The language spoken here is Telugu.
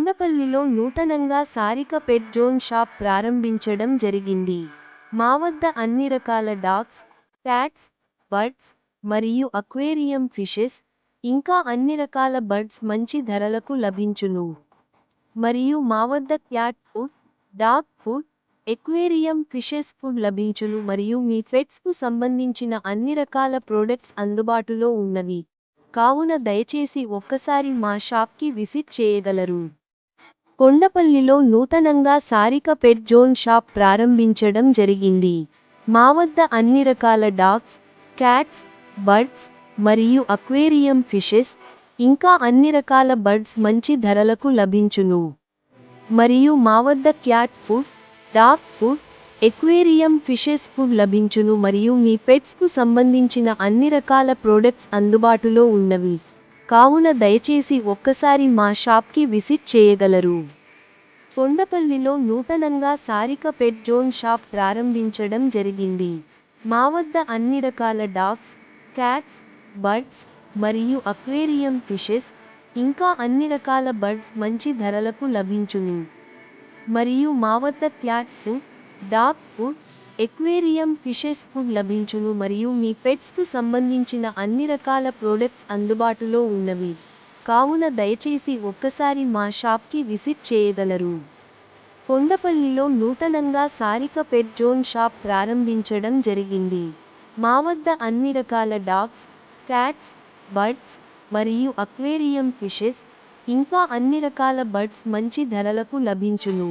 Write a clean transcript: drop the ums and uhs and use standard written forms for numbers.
కొండపల్లిలో నూతనంగా సారిక పెట్ జోన్ షాప్ ప్రారంభించడం జరిగింది. మా వద్ద అన్ని రకాల డాగ్స్, క్యాట్స్, బర్డ్స్ మరియు అక్వేరియం ఫిషెస్, ఇంకా అన్ని రకాల బర్డ్స్ మంచి ధరలకు లభించును. మరియు మా వద్ద cat food, dog food, aquarium fishes food లభించును మరియు మీ పెట్స్ కు సంబంధించిన అన్ని రకాల ప్రొడక్ట్స్ అందుబాటులో ఉన్నవి. కావున దయచేసి ఒక్కసారి మా షాప్కి విజిట్ చేయగలరు. కొండపల్లిలో నూతనంగా సారిక పెట్ జోన్ షాప్ ప్రారంభించడం జరిగింది. మా వద్ద అన్ని రకాల డాగ్స్, క్యాట్స్, బర్డ్స్ మరియు అక్వేరియం ఫిషెస్, ఇంకా అన్ని రకాల బర్డ్స్ మంచి ధరలకు లభించును. మరియు మా వద్ద cat food, dog food, aquarium fishes food లభించును మరియు మీ పెట్స్ కు సంబంధించిన అన్ని రకాల ప్రొడక్ట్స్ అందుబాటులో ఉన్నవి. కావున దయచేసి ఒక్కసారి మా షాప్కి విజిట్ చేయగలరు. కొండపల్లిలో నూతనంగా సారిక పెట్ జోన్ షాప్ ప్రారంభించడం జరిగింది. మా వద్ద అన్ని రకాల డాగ్స్, క్యాట్స్, బర్డ్స్ మరియు అక్వేరియం ఫిషెస్, ఇంకా అన్ని రకాల బర్డ్స్ మంచి ధరలకు లభించును. మరియు మా వద్ద cat food, dog food, aquarium fishes food లభించును మరియు మీ పెట్స్ కు సంబంధించిన అన్ని రకాల ప్రొడక్ట్స్ అందుబాటులో ఉన్నవి. కావున దయచేసి ఒక్కసారి మా షాప్కి విజిట్ చేయగలరు. కొండపల్లిలో నూతనంగా సారిక పెట్ జోన్ షాప్ ప్రారంభించడం జరిగింది. మా వద్ద అన్ని రకాల డాగ్స్, క్యాట్స్, బర్డ్స్ మరియు అక్వేరియం ఫిషెస్, ఇంకా అన్ని రకాల బర్డ్స్ మంచి ధరలకు లభించును.